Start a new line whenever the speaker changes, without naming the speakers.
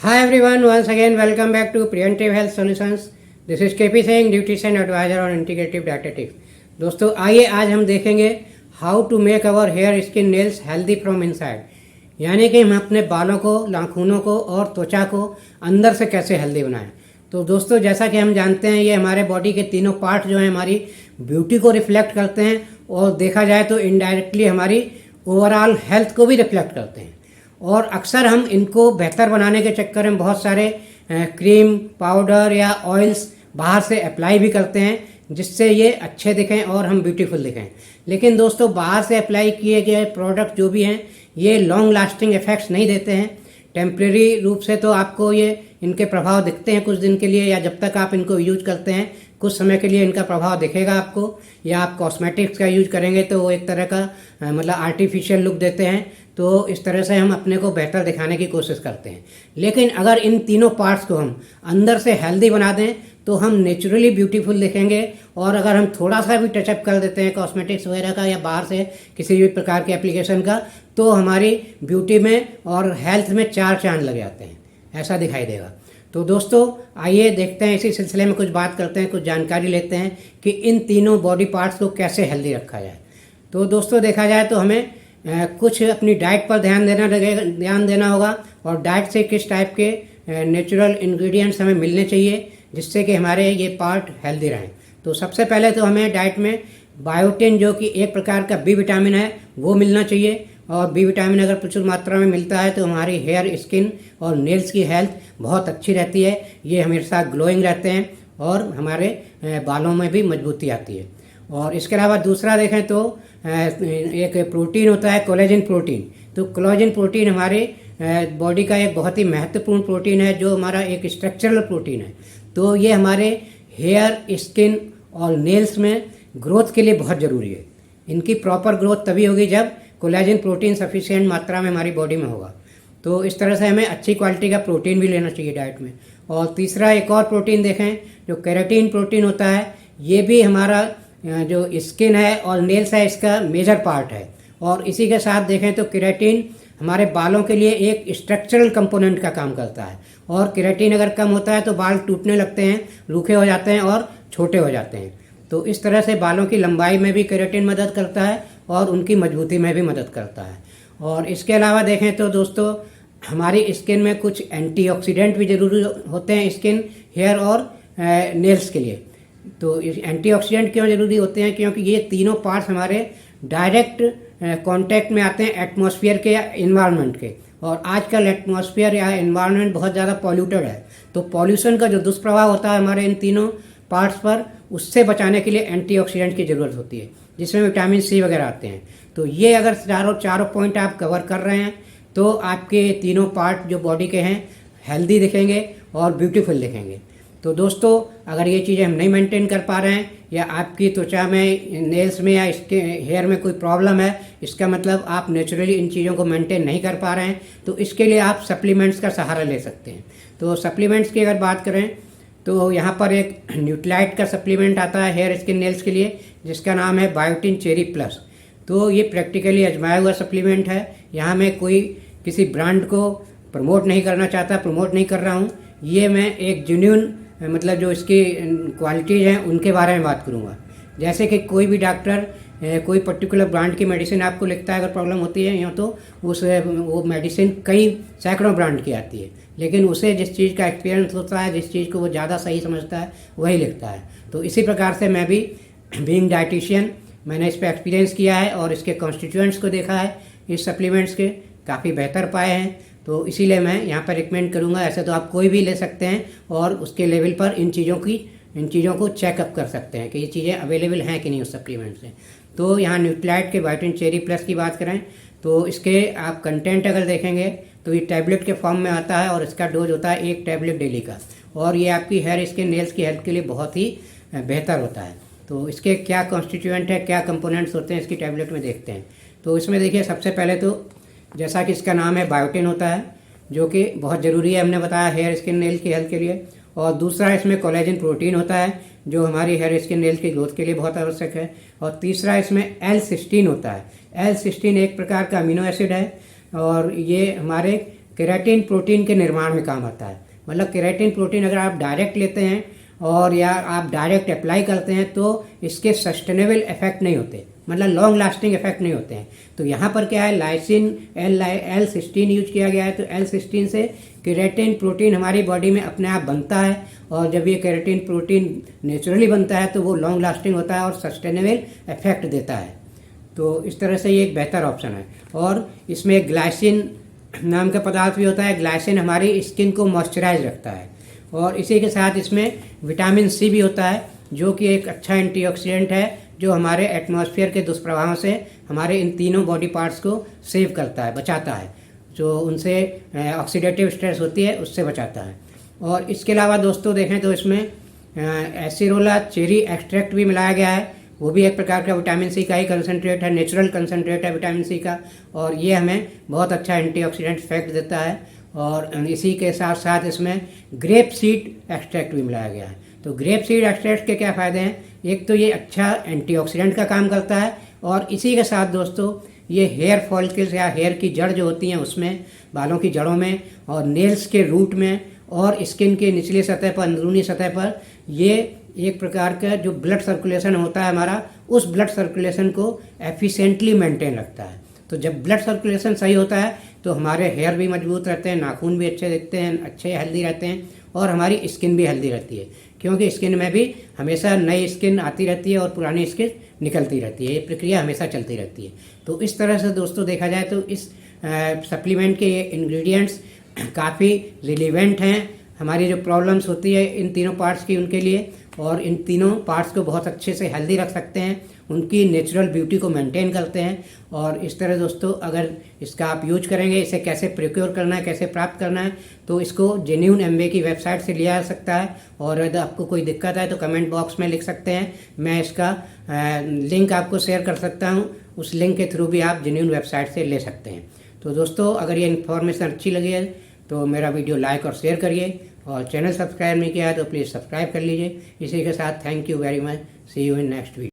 Hi everyone, once again welcome back to Preventive Health Solutions. This is KP Singh, Nutrition Advisor on Integrative Dietetics. दोस्तों आइए आज हम देखेंगे how to make our hair skin nails healthy from inside, यानी कि हम अपने बालों को, नाखूनों को और त्वचा को अंदर से कैसे हेल्दी बनाएं। तो दोस्तों जैसा कि हम जानते हैं ये हमारे बॉडी के तीनों पार्ट जो हैं हमारी ब्यूटी को रिफ्लेक्ट करते हैं और देखा जाए तो इनडायरेक्टली हमारी ओवरऑल हेल्थ को भी रिफ्लेक्ट करते हैं। और अक्सर हम इनको बेहतर बनाने के चक्कर में बहुत सारे क्रीम, पाउडर या ऑयल्स बाहर से अप्लाई भी करते हैं जिससे ये अच्छे दिखें और हम ब्यूटीफुल दिखें। लेकिन दोस्तों बाहर से अप्लाई किए गए प्रोडक्ट जो भी हैं ये लॉन्ग लास्टिंग इफ़ेक्ट्स नहीं देते हैं। टेम्प्रेरी रूप से तो आपको ये इनके प्रभाव दिखते हैं कुछ दिन के लिए, या जब तक आप इनको यूज करते हैं कुछ समय के लिए इनका प्रभाव दिखेगा आपको। या आप कॉस्मेटिक्स का यूज करेंगे तो वो एक तरह का मतलब आर्टिफिशियल लुक देते हैं। तो इस तरह से हम अपने को बेहतर दिखाने की कोशिश करते हैं। लेकिन अगर इन तीनों पार्ट्स को हम अंदर से हेल्दी बना दें तो हम नेचुरली ब्यूटीफुल दिखेंगे। और अगर हम थोड़ा सा भी टचअप कर देते हैं कॉस्मेटिक्स वगैरह का या बाहर से किसी भी प्रकार के एप्लीकेशन का, तो हमारी ब्यूटी में और हेल्थ में चार चांद लग जाते हैं, ऐसा दिखाई देगा। तो दोस्तों आइए देखते हैं, इसी सिलसिले में कुछ बात करते हैं, कुछ जानकारी लेते हैं कि इन तीनों बॉडी पार्ट्स को कैसे हेल्दी रखा जाए। तो दोस्तों देखा जाए तो हमें कुछ अपनी डाइट पर ध्यान देना होगा और डाइट से किस टाइप के नेचुरल इंग्रेडिएंट्स हमें मिलने चाहिए जिससे कि हमारे ये पार्ट हेल्दी रहें। तो सबसे पहले तो हमें डाइट में बायोटिन, जो कि एक प्रकार का बी विटामिन है, वो मिलना चाहिए। और बी विटामिन अगर प्रचुर मात्रा में मिलता है तो हमारी हेयर, स्किन और नेल्स की हेल्थ बहुत अच्छी रहती है। ये हमेशा ग्लोइंग रहते हैं और हमारे बालों में भी मजबूती आती है। और इसके अलावा दूसरा देखें तो एक प्रोटीन होता है कोलेजन प्रोटीन। तो कोलेजन प्रोटीन हमारे बॉडी का एक बहुत ही महत्वपूर्ण प्रोटीन है जो हमारा एक स्ट्रक्चरल प्रोटीन है। तो ये हमारे हेयर, स्किन और नेल्स में ग्रोथ के लिए बहुत ज़रूरी है। इनकी प्रॉपर ग्रोथ तभी होगी जब कोलेजन प्रोटीन सफिशिएंट मात्रा में हमारी बॉडी में होगा। तो इस तरह से हमें अच्छी क्वालिटी का प्रोटीन भी लेना चाहिए डाइट में। और तीसरा एक और प्रोटीन देखें जो केराटिन प्रोटीन होता है, ये भी हमारा जो स्किन है और नेल्स है इसका मेजर पार्ट है। और इसी के साथ देखें तो केराटिन हमारे बालों के लिए एक स्ट्रक्चरल कंपोनेंट का काम करता है। और केराटिन अगर कम होता है तो बाल टूटने लगते हैं, रूखे हो जाते हैं और छोटे हो जाते हैं। तो इस तरह से बालों की लंबाई में भी केराटिन मदद करता है और उनकी मजबूती में भी मदद करता है। और इसके अलावा देखें तो दोस्तों हमारी स्किन में कुछ एंटीऑक्सीडेंट भी जरूरी होते हैं स्किन, हेयर और नेल्स के लिए। तो एंटीऑक्सीडेंट क्यों ज़रूरी होते हैं? क्योंकि ये तीनों पार्ट्स हमारे डायरेक्ट कांटेक्ट में आते हैं एटमॉस्फेयर के या इन्वायरमेंट के। और आजकल एटमॉस्फेयर या इन्वायरमेंट बहुत ज़्यादा पॉल्यूटेड है। तो पॉल्यूशन का जो दुष्प्रभाव होता है हमारे इन तीनों पार्ट्स पर, उससे बचाने के लिए एंटीऑक्सीडेंट की ज़रूरत होती है जिसमें विटामिन सी वगैरह आते हैं। तो ये अगर चारों पॉइंट आप कवर कर रहे हैं तो आपके तीनों पार्ट जो बॉडी के हैं हेल्दी दिखेंगे और ब्यूटीफुल दिखेंगे। तो दोस्तों अगर ये चीज़ें हम नहीं मेंटेन कर पा रहे हैं या आपकी त्वचा में, नेल्स में या इसके हेयर में कोई प्रॉब्लम है, इसका मतलब आप नेचुरली इन चीज़ों को मेंटेन नहीं कर पा रहे हैं, तो इसके लिए आप सप्लीमेंट्स का सहारा ले सकते हैं। तो सप्लीमेंट्स की अगर बात करें तो यहाँ पर एक न्यूट्रालाइट का सप्लीमेंट आता है हेयर, स्किन, नेल्स के लिए जिसका नाम है बायोटिन चेरी प्लस। तो ये प्रैक्टिकली आजमाया हुआ सप्लीमेंट है। यहाँ मैं कोई किसी ब्रांड को प्रमोट नहीं करना चाहता, प्रमोट नहीं कर रहा हूँ। ये मैं एक जेन्युइन मतलब जो इसकी क्वालिटीज़ हैं उनके बारे में बात करूँगा। जैसे कि कोई भी डॉक्टर कोई पर्टिकुलर ब्रांड की मेडिसिन आपको लिखता है, अगर प्रॉब्लम होती है यहाँ तो वो मेडिसिन कई सैकड़ों ब्रांड की आती है, लेकिन उसे जिस चीज़ का एक्सपीरियंस होता है, जिस चीज़ को वो ज़्यादा सही समझता है वही लिखता है। तो इसी प्रकार से मैं भी बीइंग डाइटिशियन मैंने इस पर एक्सपीरियंस किया है और इसके कॉन्स्टिट्यूएंट्स को देखा है, इस सप्लीमेंट्स के काफ़ी बेहतर पाए हैं। तो इसीलिए मैं यहाँ पर रिकमेंड करूँगा। ऐसे तो आप कोई भी ले सकते हैं और उसके लेवल पर इन चीज़ों को चेकअप कर सकते हैं कि ये चीज़ें अवेलेबल हैं कि नहीं उस सप्लीमेंट से। तो यहाँ न्यूट्रालाइट के बायोटिन चेरी प्लस की बात करें तो इसके आप कंटेंट अगर देखेंगे तो ये टैबलेट के फॉर्म में आता है और इसका डोज होता है 1 टैबलेट डेली का। और ये आपकी हेयर, स्किन, नेल्स की हेल्थ के लिए बहुत ही बेहतर होता है। तो इसके क्या कॉन्स्टिट्यूएंट है, क्या कंपोनेंट्स होते हैं इसकी टैबलेट में देखते हैं। तो इसमें देखिए सबसे पहले तो जैसा कि इसका नाम है बायोटिन होता है जो कि बहुत ज़रूरी है, हमने बताया हेयर, स्किन, नेल की हेल्थ के लिए। और दूसरा इसमें कोलेजन प्रोटीन होता है जो हमारी हेयर, स्किन, नेल की ग्रोथ के लिए बहुत आवश्यक है। और तीसरा इसमें L-सिस्टीन होता है। L-सिस्टीन एक प्रकार का अमीनो एसिड है और ये हमारे केराटिन प्रोटीन के निर्माण में काम आता है। मतलब केराटिन प्रोटीन अगर आप डायरेक्ट लेते हैं और या आप डायरेक्ट अप्लाई करते हैं तो इसके सस्टेनेबल इफेक्ट नहीं होते, मतलब लॉन्ग लास्टिंग इफेक्ट नहीं होते हैं। तो यहाँ पर क्या है, लाइसिन L16 यूज किया गया है। तो L16 से केराटिन प्रोटीन हमारी बॉडी में अपने आप बनता है, और जब ये केराटिन प्रोटीन नेचुरली बनता है तो वो लॉन्ग लास्टिंग होता है और सस्टेनेबल इफेक्ट देता है। तो इस तरह से ये एक बेहतर ऑप्शन है। और इसमें ग्लाइसिन नाम का पदार्थ भी होता है। ग्लाइसिन हमारी स्किन को मॉइस्चराइज रखता है, और इसी के साथ इसमें विटामिन सी भी होता है, जो कि एक अच्छा एंटीऑक्सीडेंट है, जो हमारे एटमॉस्फेयर के दुष्प्रभावों से हमारे इन तीनों बॉडी पार्ट्स को सेव करता है, बचाता है। जो उनसे ऑक्सीडेटिव स्ट्रेस होती है उससे बचाता है। और इसके अलावा दोस्तों देखें तो इसमें एसिरोला चेरी एक्सट्रैक्ट भी मिलाया गया है। वो भी एक प्रकार का विटामिन सी का ही कंसनट्रेट है, नेचुरल कंसनट्रेट है विटामिन सी का, और ये हमें बहुत अच्छा एंटीऑक्सीडेंट इफेक्ट देता है। और इसी के साथ साथ इसमें ग्रेप सीड एक्सट्रैक्ट भी मिलाया गया है। तो ग्रेप सीड एक्सट्रैक्ट के क्या फ़ायदे हैं, एक तो ये अच्छा एंटीऑक्सीडेंट का काम करता है, और इसी के साथ दोस्तों ये हेयर फॉलिकल्स या हेयर की जड़ जो होती हैं उसमें, बालों की जड़ों में और नेल्स के रूट में और स्किन के निचली सतह पर, अंदरूनी सतह पर, ये एक प्रकार का जो ब्लड सर्कुलेशन होता है हमारा, उस ब्लड सर्कुलेशन को एफिशिएंटली मेंटेन रखता है। तो जब ब्लड सर्कुलेशन सही होता है तो हमारे हेयर भी मजबूत रहते हैं, नाखून भी अच्छे दिखते हैं, अच्छे हेल्दी रहते हैं, और हमारी स्किन भी हेल्दी रहती है, क्योंकि स्किन में भी हमेशा नई स्किन आती रहती है और पुरानी स्किन निकलती रहती है। ये प्रक्रिया हमेशा चलती रहती है। तो इस तरह से दोस्तों देखा जाए तो इस सप्लीमेंट के ये इंग्रेडिएंट्स काफ़ी रिलेवेंट हैं हमारी जो प्रॉब्लम्स होती है इन तीनों पार्ट्स की, उनके लिए, और इन तीनों पार्ट्स को बहुत अच्छे से हेल्दी रख सकते हैं, उनकी नेचुरल ब्यूटी को मेंटेन करते हैं। और इस तरह दोस्तों अगर इसका आप यूज करेंगे, इसे कैसे प्रोक्योर करना है, कैसे प्राप्त करना है, तो इसको जेन्यून एमवे की वेबसाइट से लिया जा सकता है। और अगर आपको कोई दिक्कत है तो कमेंट बॉक्स में लिख सकते हैं, मैं इसका लिंक आपको शेयर कर सकता हूँ। उस लिंक के थ्रू भी आप जेन्यून वेबसाइट से ले सकते हैं। तो दोस्तों अगर ये इन्फॉर्मेशन अच्छी लगी है तो मेरा वीडियो लाइक और शेयर करिए, और चैनल सब्सक्राइब नहीं किया है तो प्लीज़ सब्सक्राइब कर लीजिए। इसी के साथ thank you very much, see you in next video.